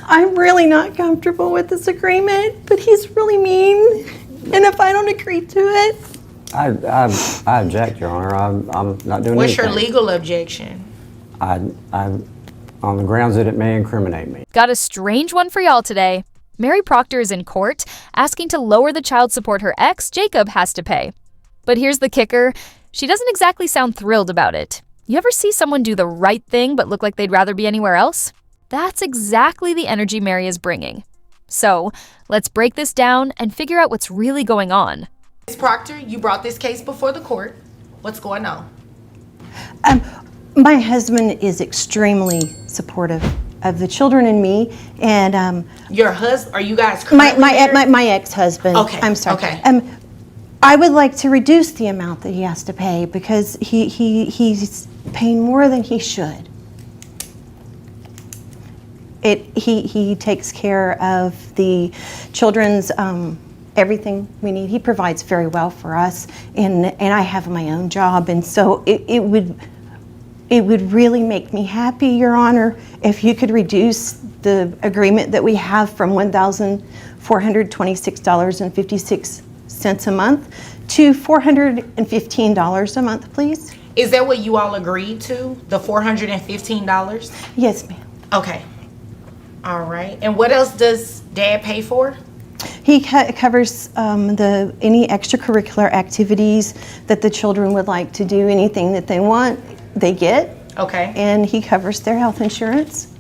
I'm really not comfortable with this agreement, but he's really mean. And if I don't agree to it... I object, Your Honor. I'm not doing anything. What's your legal objection? I'm on the grounds that it may incriminate me. Got a strange one for y'all today. Mary Proctor is in court, asking to lower the child support her ex, Jacob, has to pay. But here's the kicker. She doesn't exactly sound thrilled about it. You ever see someone do the right thing but look like they'd rather be anywhere else? That's exactly the energy Mary is bringing. So, let's break this down and figure out what's really going on. Ms. Proctor, you brought this case before the court. What's going on? My husband is extremely supportive of the children and me, and Your husband? Are you guys currently married? my ex-husband. Okay. I'm sorry. Okay. I would like to reduce the amount that he has to pay because he's paying more than he should. He takes care of the children's everything we need. He provides very well for us, and I have my own job, and so it would really make me happy, Your Honor, if you could reduce the agreement that we have from $1,426.56 a month to $415 a month, please. Is that what you all agreed to, the $415? Yes, ma'am. Okay. All right. And what else does Dad pay for? He covers any extracurricular activities that the children would like to do, anything that they want, they get. Okay. And he covers their health insurance.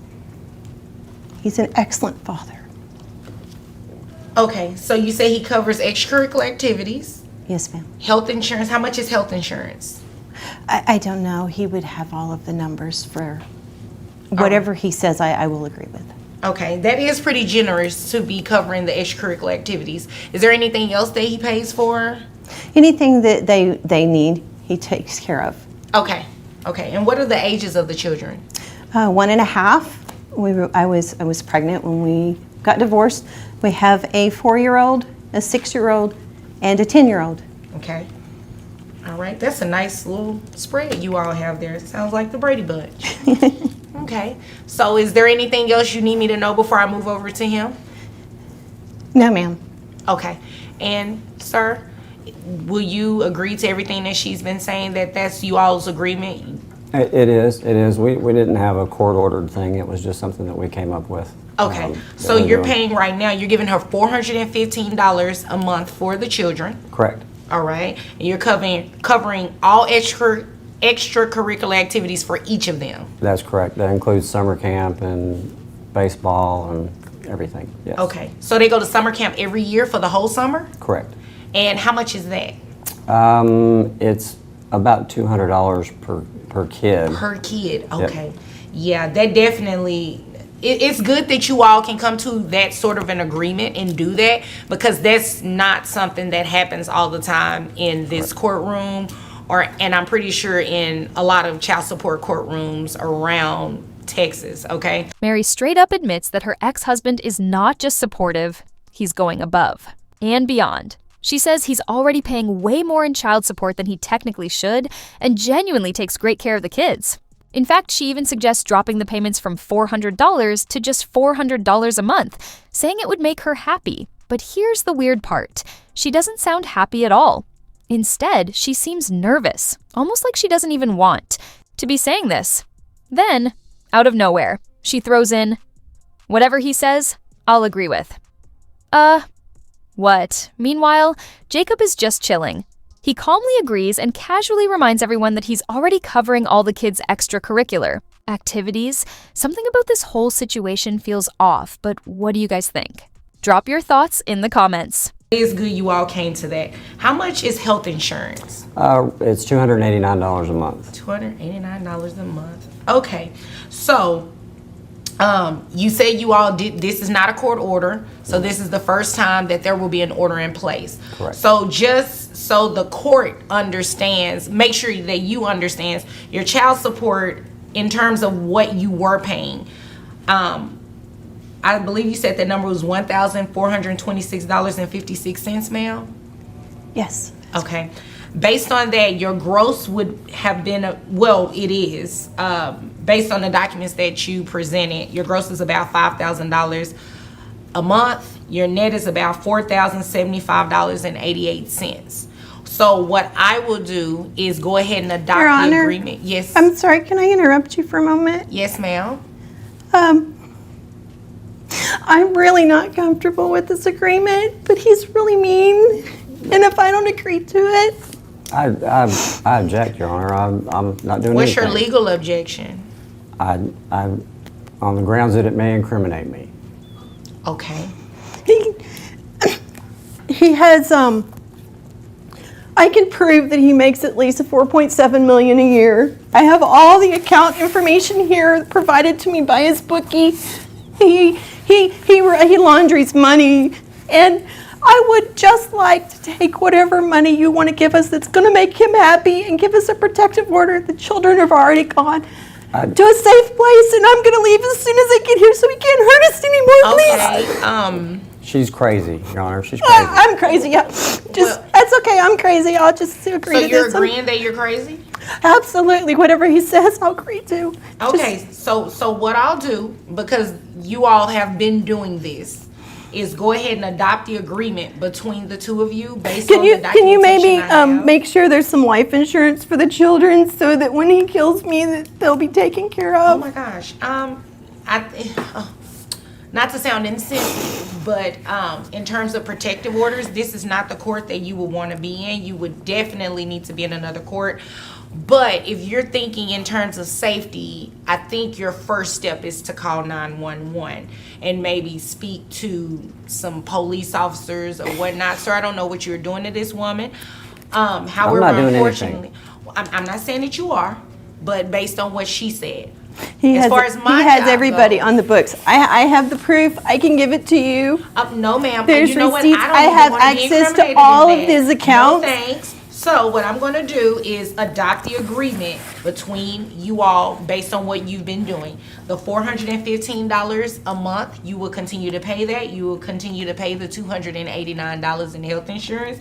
He's an excellent father. Okay, so you say he covers extracurricular activities. Yes, ma'am. Health insurance. How much is health insurance? I don't know. He would have all of the numbers for whatever he says I will agree with. Okay, that is pretty generous to be covering the extracurricular activities. Is there anything else that he pays for? Anything that they need, he takes care of. Okay, okay. And what are the ages of the children? 1.5. I was pregnant when we got divorced. We have a 4-year-old, a 6-year-old, and a 10-year-old. Okay. All right, that's a nice little spread you all have there. It sounds like the Brady Bunch. Okay, so is there anything else you need me to know before I move over to him? No, ma'am. Okay, and sir, will you agree to everything that she's been saying, that that's you all's agreement? It is. We didn't have a court-ordered thing. It was just something that we came up with. Okay, so you're paying right now, you're giving her $415 a month for the children. Correct. All right, and you're covering all extracurricular activities for each of them. That's correct. That includes summer camp and baseball and everything. Yes. Okay, so they go to summer camp every year for the whole summer? Correct. And how much is that? It's about $200 per kid. Per kid, okay. Yep. Yeah, that definitely, it's good that you all can come to that sort of an agreement and do that, because that's not something that happens all the time in this courtroom, and I'm pretty sure in a lot of child support courtrooms around Texas, okay? Mary straight up admits that her ex-husband is not just supportive, he's going above and beyond. She says he's already paying way more in child support than he technically should, and genuinely takes great care of the kids. In fact, she even suggests dropping the payments from $400 to just $400 a month, saying it would make her happy. But here's the weird part. She doesn't sound happy at all. Instead, she seems nervous, almost like she doesn't even want to be saying this. Then, out of nowhere, she throws in, "Whatever he says, I'll agree with." What? Meanwhile, Jacob is just chilling. He calmly agrees and casually reminds everyone that he's already covering all the kids' extracurricular activities. Something about this whole situation feels off, but what do you guys think? Drop your thoughts in the comments. It is good you all came to that. How much is health insurance? It's $289 a month. $289 a month. Okay, so you say you all did, this is not a court order, so this is the first time that there will be an order in place. Correct. So just so the court understands, make sure that you understand your child support in terms of what you were paying. I believe you said the number was $1,426.56, ma'am? Yes. Okay. Based on that, your gross would have been, it is, based on the documents that you presented, your gross is about $5,000 a month. Your net is about $4,075.88. So what I will do is go ahead and adopt Your the Honor, agreement. Yes. I'm sorry, can I interrupt you for a moment? Yes, ma'am. I'm really not comfortable with this agreement, but he's really mean. And if I don't agree to it, I object, Your Honor. I'm not doing What's anything. your legal objection? I'm on the grounds that it may incriminate me. Okay. he has, I can prove that he makes at least $4.7 million a year. I have all the account information here provided to me by his bookie. He laundries money, and I would just like to take whatever money you want to give us that's going to make him happy and give us a protective order. The children have already gone to a safe place, and I'm going to leave as soon as I get here so he can't hurt us anymore, please. Okay. She's crazy, Your Honor. She's crazy. I'm crazy, yeah. That's okay, I'm crazy. I'll just agree So to you're this. agreeing that you're crazy? Absolutely. Whatever he says, I'll agree to. Okay, so what I'll do, because you all have been doing this, is go ahead and adopt the agreement between the two of you based on the documentation Can you maybe I have. make sure there's some life insurance for the children so that when he kills me, that they'll be taken care Oh of? my gosh. Not to sound insensitive, but in terms of protective orders, this is not the court that you would want to be in. You would definitely need to be in another court. But if you're thinking in terms of safety, I think your first step is to call 911 and maybe speak to some police officers or whatnot. Sir, I don't know what you're doing to this woman. However, not doing unfortunately, I'm not saying that you are, but based on what she said. He As has, far as my he has job everybody goes. on the books. I have the proof. I can give it to you. No, ma'am. There's You know what? receipts. I don't I even have wanna be access to incriminated all in of that. his accounts. No, thanks. So what I'm going to do is adopt the agreement between you all based on what you've been doing. The $415 a month, you will continue to pay that. You will continue to pay the $289 in health insurance.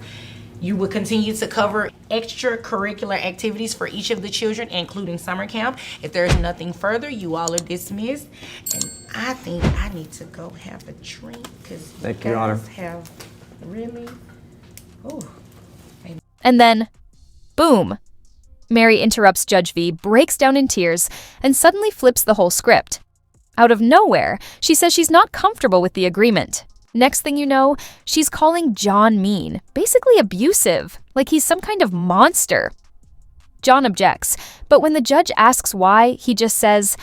You will continue to cover extracurricular activities for each of the children, including summer camp. If there's nothing further, you all are dismissed. And I think I need to go have a drink because you Thank you, Your Honor. guys have really... Oh. And then, boom. Mary interrupts Judge V, breaks down in tears, and suddenly flips the whole script. Out of nowhere, she says she's not comfortable with the agreement. Next thing you know, she's calling John mean, basically abusive, like he's some kind of monster. John objects, but when the judge asks why, he just says,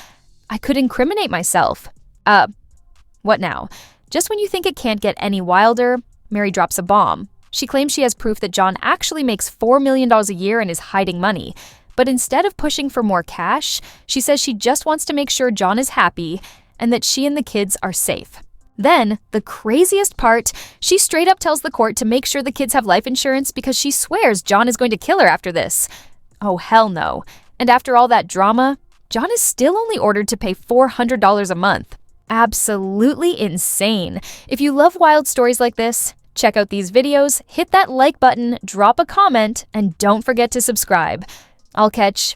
I could incriminate myself. What now? Just when you think it can't get any wilder, Mary drops a bomb. She claims she has proof that John actually makes $4 million a year and is hiding money. But instead of pushing for more cash, she says she just wants to make sure John is happy and that she and the kids are safe. Then, the craziest part, she straight up tells the court to make sure the kids have life insurance because she swears John is going to kill her after this. Oh, hell no. And after all that drama, John is still only ordered to pay $400 a month. Absolutely insane. If you love wild stories like this, check out these videos, hit that like button, drop a comment, and don't forget to subscribe. I'll catch